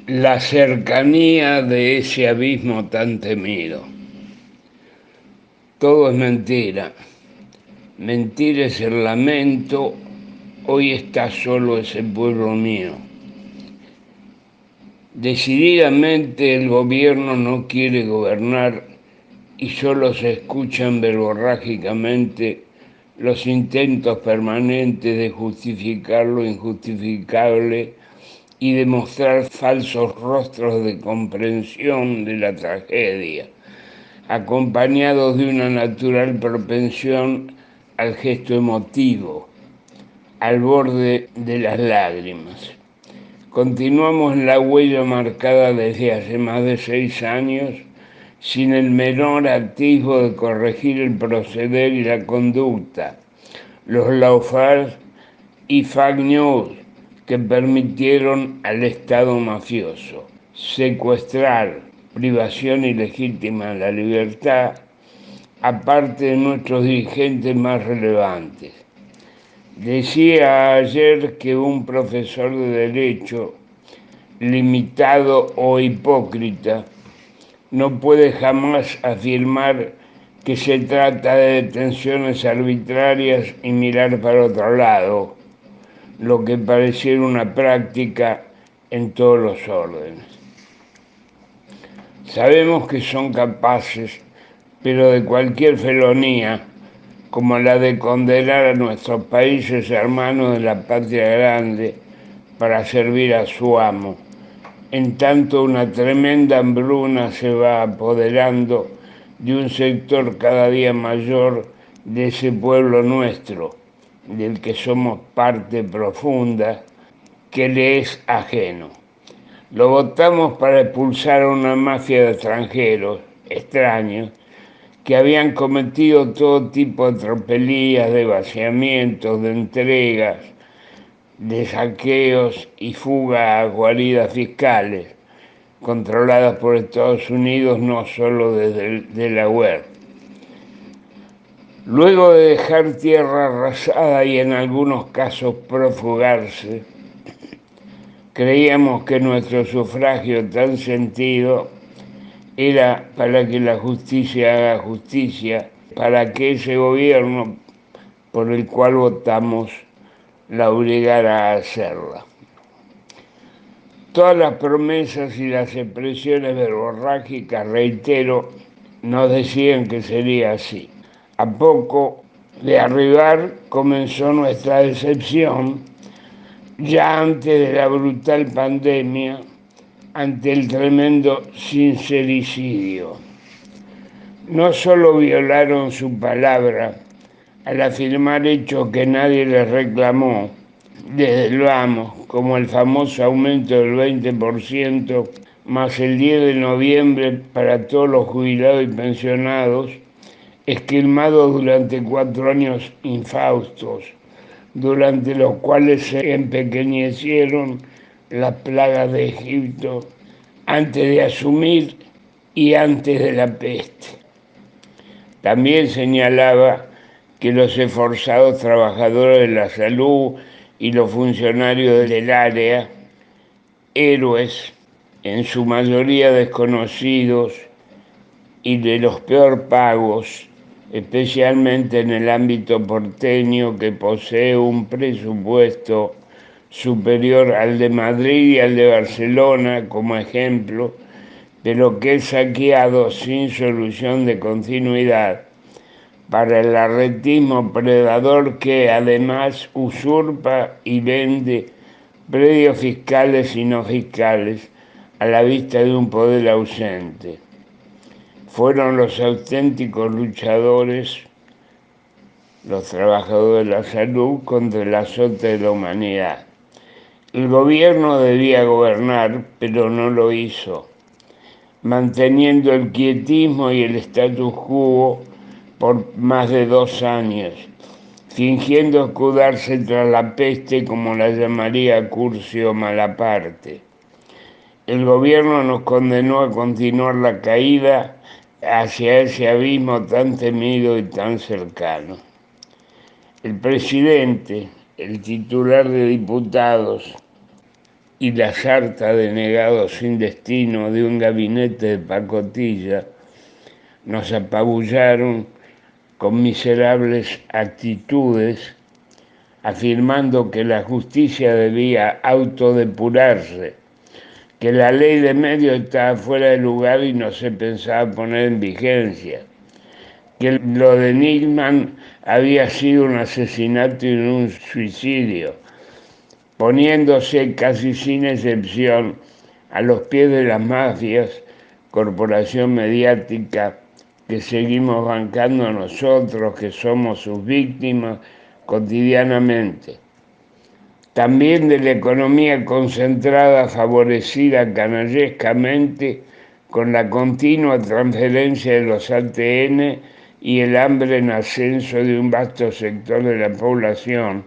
La cercanía de ese abismo tan temido. Todo es mentira. Mentira es el lamento. Hoy está solo ese pueblo mío. Decididamente el gobierno no quiere gobernar y solo se escuchan verborrágicamente los intentos permanentes de justificar lo injustificable y de mostrar falsos rostros de comprensión de la tragedia, acompañados de una natural propensión al gesto emotivo, al borde de las lágrimas. Continuamos la huella marcada desde hace más de 6 años, sin el menor atisbo de corregir el proceder y la conducta, los lawfare y fake news que permitieron al Estado mafioso secuestrar, privación ilegítima de la libertad, aparte de nuestros dirigentes más relevantes. Decía ayer que un profesor de Derecho, limitado o hipócrita, no puede jamás afirmar que se trata de detenciones arbitrarias y mirar para otro lado, lo que pareciera una práctica en todos los órdenes. Sabemos que son capaces, pero de cualquier felonía, como la de condenar a nuestros países hermanos de la patria grande para servir a su amo. En tanto, una tremenda hambruna se va apoderando de un sector cada día mayor de ese pueblo nuestro, del que somos parte profunda, que le es ajeno. Lo votamos para expulsar a una mafia de extranjeros, extraños, que habían cometido todo tipo de tropelías, de vaciamientos, de entregas, de saqueos y fuga a guaridas fiscales, controladas por Estados Unidos, no solo desde el Delaware. Luego de dejar tierra arrasada y en algunos casos profugarse, creíamos que nuestro sufragio tan sentido era para que la justicia haga justicia, para que ese gobierno por el cual votamos la obligara a hacerla. Todas las promesas y las expresiones verborrágicas, reitero, nos decían que sería así. A poco de arribar comenzó nuestra decepción, ya antes de la brutal pandemia, ante el tremendo sincericidio. No solo violaron su palabra al afirmar hechos que nadie les reclamó, desde el vamos, como el famoso aumento del 20%, más el 10 de noviembre para todos los jubilados y pensionados, esquilmados durante 4 años infaustos, durante los cuales se empequeñecieron las plagas de Egipto antes de asumir y antes de la peste. También señalaba que los esforzados trabajadores de la salud y los funcionarios del área, héroes, en su mayoría desconocidos y de los peor pagos, especialmente en el ámbito porteño, que posee un presupuesto superior al de Madrid y al de Barcelona, como ejemplo, de lo que es saqueado sin solución de continuidad para el arretismo predador que además usurpa y vende predios fiscales y no fiscales a la vista de un poder ausente. Fueron los auténticos luchadores, los trabajadores de la salud, contra el azote de la humanidad. El gobierno debía gobernar, pero no lo hizo, manteniendo el quietismo y el status quo por más de 2 años, fingiendo escudarse tras la peste, como la llamaría Curcio Malaparte. El gobierno nos condenó a continuar la caída hacia ese abismo tan temido y tan cercano. El presidente, el titular de diputados y la sarta de negados sin destino de un gabinete de pacotilla nos apabullaron con miserables actitudes, afirmando que la justicia debía autodepurarse, que la ley de medios estaba fuera de lugar y no se pensaba poner en vigencia, que lo de Nisman había sido un asesinato y un suicidio, poniéndose casi sin excepción a los pies de las mafias, corporación mediática que seguimos bancando nosotros, que somos sus víctimas cotidianamente. También de la economía concentrada favorecida canallescamente con la continua transferencia de los ATN y el hambre en ascenso de un vasto sector de la población,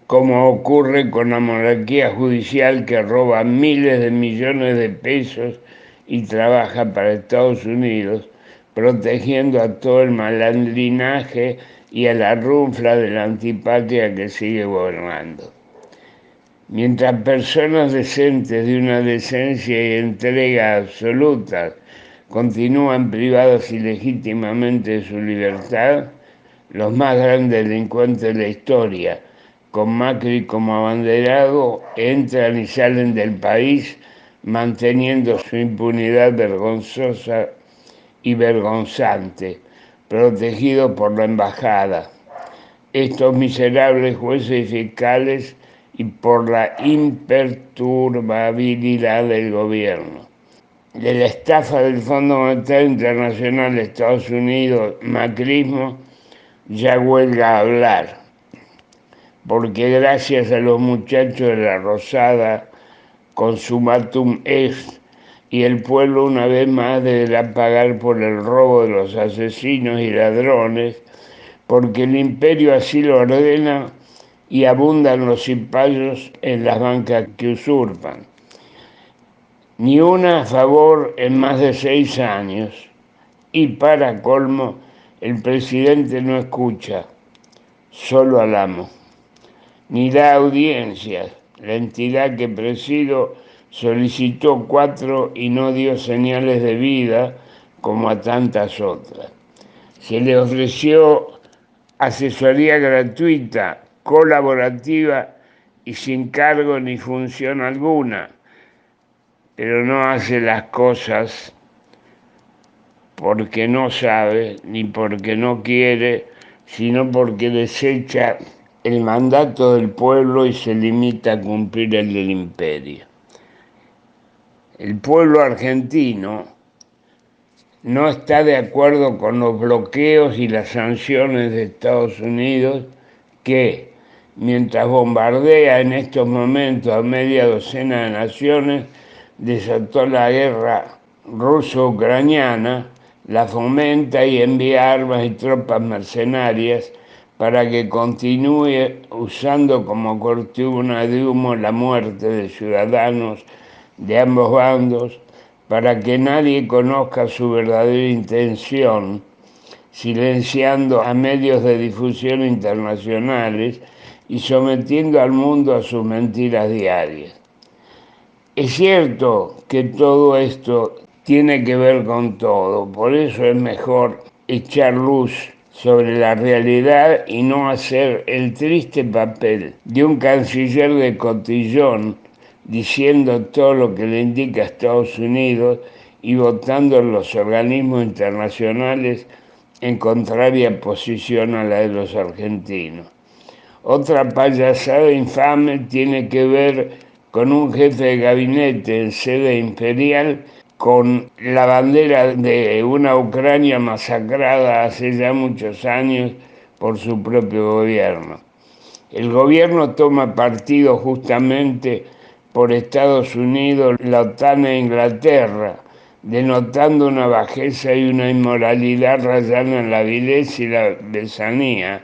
como ocurre con la monarquía judicial que roba miles de millones de pesos y trabaja para Estados Unidos, protegiendo a todo el malandrinaje y a la runfla de la antipatria que sigue gobernando. Mientras personas decentes de una decencia y entrega absolutas continúan privados ilegítimamente de su libertad, los más grandes delincuentes de la historia, con Macri como abanderado, entran y salen del país manteniendo su impunidad vergonzosa y vergonzante, protegido por la embajada, estos miserables jueces y fiscales y por la imperturbabilidad del gobierno. De la estafa del Fondo Monetario Internacional de Estados Unidos, macrismo, ya huelga a hablar, porque gracias a los muchachos de la Rosada, consumatum est, y el pueblo una vez más deberá pagar por el robo de los asesinos y ladrones, porque el imperio así lo ordena y abundan los cipayos en las bancas que usurpan. Ni una a favor en más de 6 años. Y para colmo, el presidente no escucha, solo al amo. Ni da audiencias. La entidad que presido solicitó 4 y no dio señales de vida como a tantas otras. Se le ofreció asesoría gratuita, colaborativa y sin cargo ni función alguna, pero no hace las cosas porque no sabe ni porque no quiere, sino porque desecha el mandato del pueblo y se limita a cumplir el del imperio. El pueblo argentino no está de acuerdo con los bloqueos y las sanciones de Estados Unidos que, mientras bombardea en estos momentos a media docena de naciones, desató la guerra ruso-ucraniana, la fomenta y envía armas y tropas mercenarias para que continúe usando como cortina de humo la muerte de ciudadanos de ambos bandos, para que nadie conozca su verdadera intención, silenciando a medios de difusión internacionales y sometiendo al mundo a sus mentiras diarias. Es cierto que todo esto tiene que ver con todo, por eso es mejor echar luz sobre la realidad y no hacer el triste papel de un canciller de cotillón diciendo todo lo que le indica a Estados Unidos y votando en los organismos internacionales en contraria posición a la de los argentinos. Otra payasada infame tiene que ver con un jefe de gabinete en sede imperial con la bandera de una Ucrania masacrada hace ya muchos años por su propio gobierno. El gobierno toma partido justamente por Estados Unidos, la OTAN e Inglaterra, denotando una bajeza y una inmoralidad rayana en la vileza y la besanía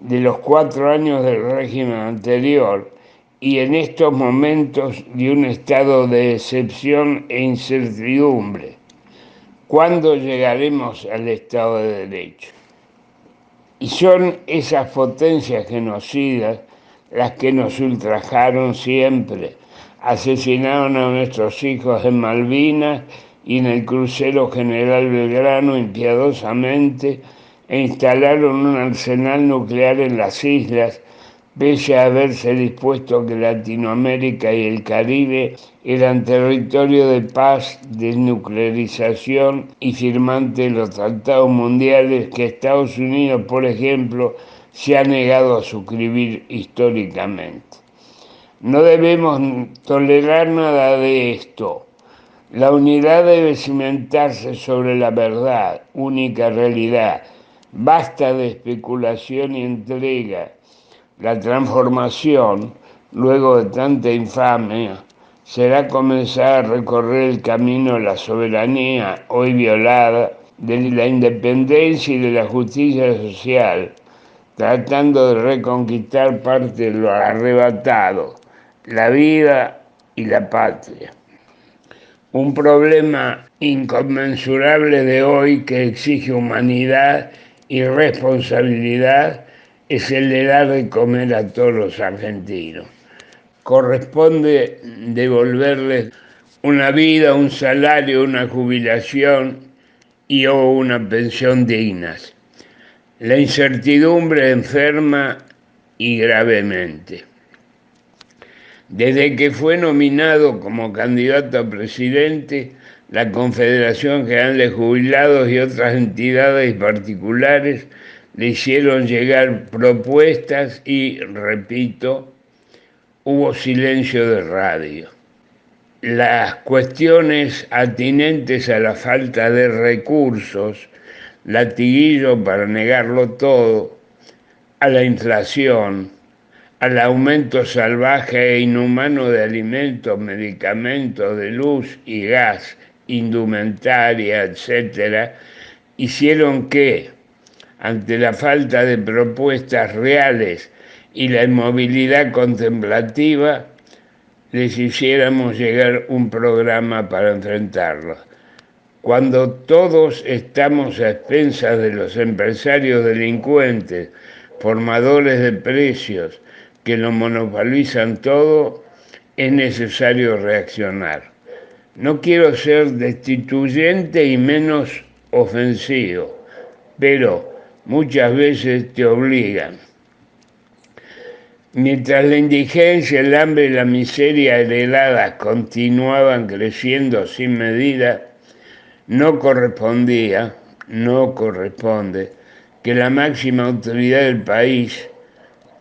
de los 4 años del régimen anterior y en estos momentos de un estado de excepción e incertidumbre. ¿Cuándo llegaremos al Estado de Derecho? Y son esas potencias genocidas las que nos ultrajaron siempre, asesinaron a nuestros hijos en Malvinas y en el crucero General Belgrano impiadosamente e instalaron un arsenal nuclear en las islas, pese a haberse dispuesto que Latinoamérica y el Caribe eran territorio de paz, desnuclearización y firmante de los tratados mundiales que Estados Unidos, por ejemplo, se ha negado a suscribir históricamente. No debemos tolerar nada de esto. La unidad debe cimentarse sobre la verdad, única realidad. Basta de especulación y entrega. La transformación, luego de tanta infamia, será comenzar a recorrer el camino de la soberanía, hoy violada, de la independencia y de la justicia social, tratando de reconquistar parte de lo arrebatado, la vida y la patria. Un problema inconmensurable de hoy que exige humanidad y responsabilidad es el de dar de comer a todos los argentinos. Corresponde devolverles una vida, un salario, una jubilación y o una pensión dignas. La incertidumbre enferma y gravemente. Desde que fue nominado como candidato a presidente, la Confederación General de Jubilados y otras entidades particulares le hicieron llegar propuestas y, repito, hubo silencio de radio. Las cuestiones atinentes a la falta de recursos, latiguillo para negarlo todo, a la inflación, al aumento salvaje e inhumano de alimentos, medicamentos, de luz y gas, indumentaria, etc., hicieron que, ante la falta de propuestas reales y la inmovilidad contemplativa, les hiciéramos llegar un programa para enfrentarlos. Cuando todos estamos a expensas de los empresarios delincuentes, formadores de precios, que lo monopolizan todo, es necesario reaccionar. No quiero ser destituyente y menos ofensivo, pero muchas veces te obligan. Mientras la indigencia, el hambre y la miseria heredadas continuaban creciendo sin medida, no corresponde que la máxima autoridad del país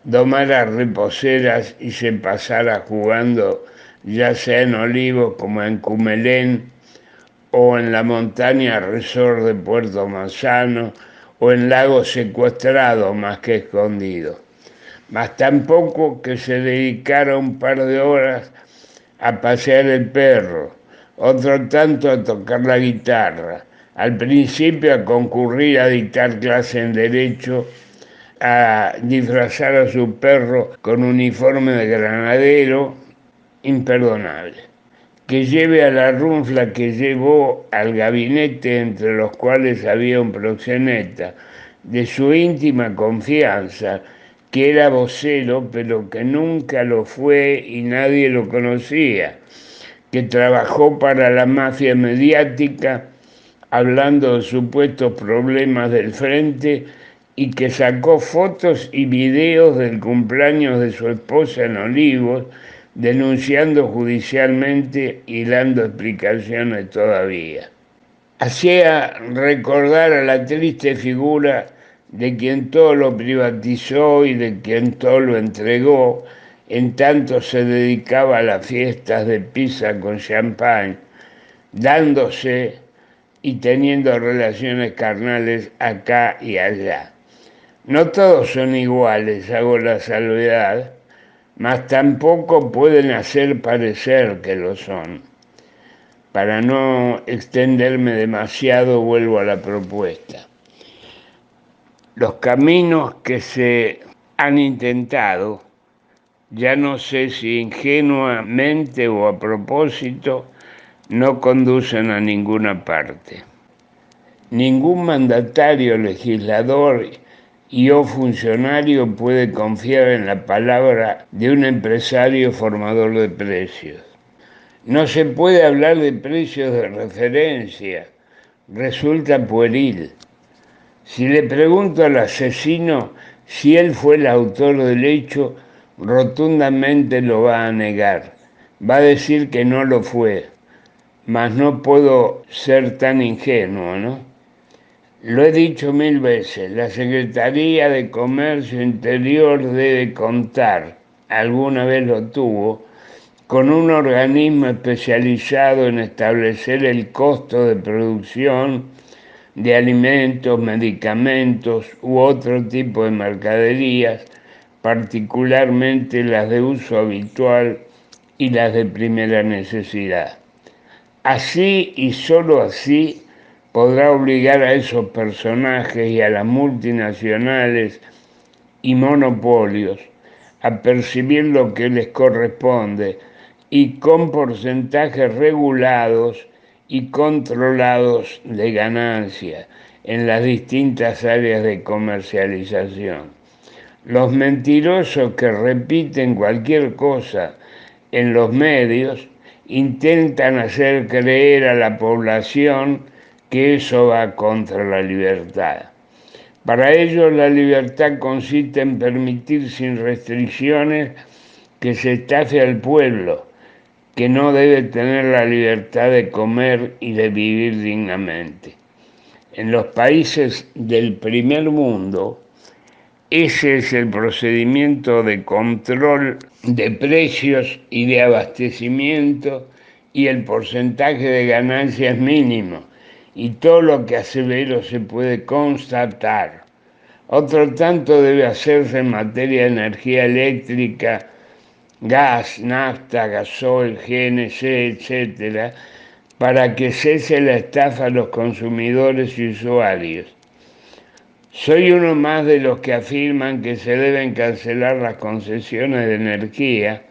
domara reposeras y se pasara jugando, ya sea en Olivos como en Cumelén, o en la montaña Resort de Puerto Manzano, o en Lago Secuestrado más que escondido. Mas tampoco que se dedicara un par de horas a pasear el perro, otro tanto a tocar la guitarra, al principio a concurrir a dictar clase en Derecho, a disfrazar a su perro con uniforme de granadero, imperdonable. Que lleve a la runfla que llevó al gabinete, entre los cuales había un proxeneta de su íntima confianza, que era vocero, pero que nunca lo fue y nadie lo conocía, que trabajó para la mafia mediática, hablando de supuestos problemas del frente, y que sacó fotos y videos del cumpleaños de su esposa en Olivos, denunciando judicialmente y dando explicaciones todavía. Hacía recordar a la triste figura de quien todo lo privatizó y de quien todo lo entregó, en tanto se dedicaba a las fiestas de pizza con champán, dándose y teniendo relaciones carnales acá y allá. No todos son iguales, hago la salvedad, mas tampoco pueden hacer parecer que lo son. Para no extenderme demasiado, vuelvo a la propuesta. Los caminos que se han intentado, ya no sé si ingenuamente o a propósito, no conducen a ninguna parte. Ningún mandatario, legislador y o funcionario puede confiar en la palabra de un empresario formador de precios. No se puede hablar de precios de referencia, resulta pueril. Si le pregunto al asesino si él fue el autor del hecho, rotundamente lo va a negar. Va a decir que no lo fue, mas no puedo ser tan ingenuo, ¿no? Lo he dicho 1000 veces, la Secretaría de Comercio Interior debe contar, alguna vez lo tuvo, con un organismo especializado en establecer el costo de producción de alimentos, medicamentos u otro tipo de mercaderías, particularmente las de uso habitual y las de primera necesidad. Así y sólo así podrá obligar a esos personajes y a las multinacionales y monopolios a percibir lo que les corresponde y con porcentajes regulados y controlados de ganancia en las distintas áreas de comercialización. Los mentirosos que repiten cualquier cosa en los medios intentan hacer creer a la población que eso va contra la libertad. Para ellos la libertad consiste en permitir sin restricciones que se estafe al pueblo, que no debe tener la libertad de comer y de vivir dignamente. En los países del primer mundo, ese es el procedimiento de control de precios y de abastecimiento, y el porcentaje de ganancia es mínimo, y todo lo que asevero se puede constatar. Otro tanto debe hacerse en materia de energía eléctrica, gas, nafta, gasoil, GNC, etc., para que cese la estafa a los consumidores y usuarios. Soy uno más de los que afirman que se deben cancelar las concesiones de energía,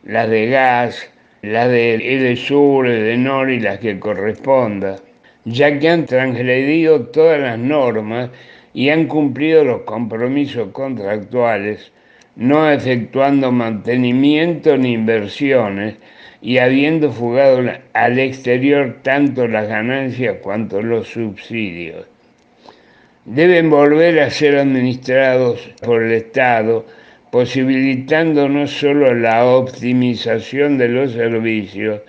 las de gas, las de Edesur, Edenor y las que corresponda, ya que han transgredido todas las normas y han cumplido los compromisos contractuales, no efectuando mantenimiento ni inversiones y habiendo fugado al exterior tanto las ganancias cuanto los subsidios. Deben volver a ser administrados por el Estado, posibilitando no solo la optimización de los servicios,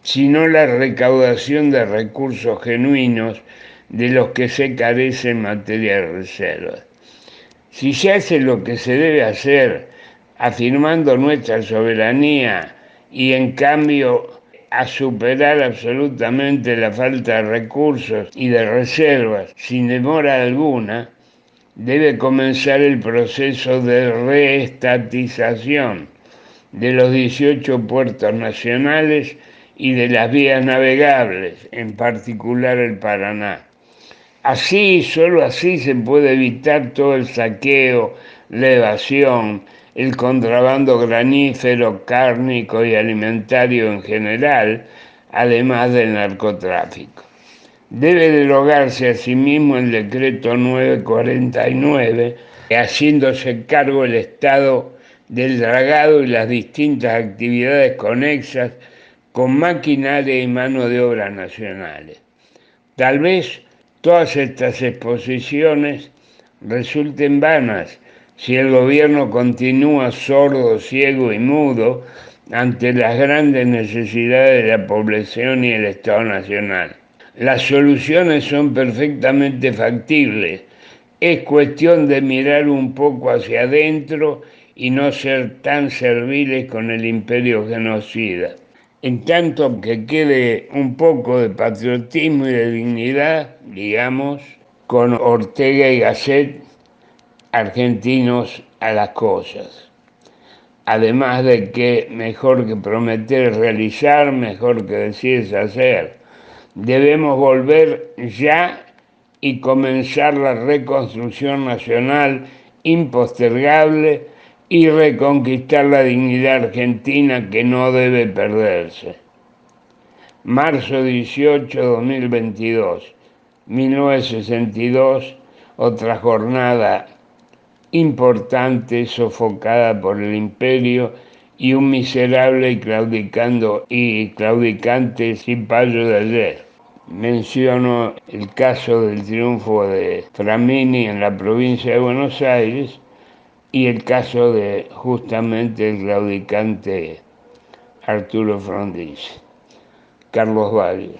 sino la recaudación de recursos genuinos de los que se carece en materia de reservas. Si se hace lo que se debe hacer, afirmando nuestra soberanía y en cambio a superar absolutamente la falta de recursos y de reservas sin demora alguna, debe comenzar el proceso de reestatización de los 18 puertos nacionales y de las vías navegables, en particular el Paraná. Así, solo así se puede evitar todo el saqueo, la evasión, el contrabando granífero, cárnico y alimentario en general, además del narcotráfico. Debe derogarse asimismo el decreto 949, haciéndose cargo el Estado del dragado y las distintas actividades conexas con maquinaria y mano de obra nacionales. Tal vez todas estas exposiciones resulten vanas si el gobierno continúa sordo, ciego y mudo ante las grandes necesidades de la población y el Estado Nacional. Las soluciones son perfectamente factibles. Es cuestión de mirar un poco hacia adentro y no ser tan serviles con el imperio genocida. En tanto que quede un poco de patriotismo y de dignidad, digamos, con Ortega y Gasset, argentinos a las cosas. Además de que mejor que prometer es realizar, mejor que decir es hacer. Debemos volver ya y comenzar la reconstrucción nacional impostergable y reconquistar la dignidad argentina que no debe perderse. Marzo 18, 2022, 1962, otra jornada importante sofocada por el imperio y un miserable y claudicante cipayo de ayer. Menciono el caso del triunfo de Framini en la provincia de Buenos Aires y el caso de justamente el claudicante Arturo Frondizi. Carlos Valle.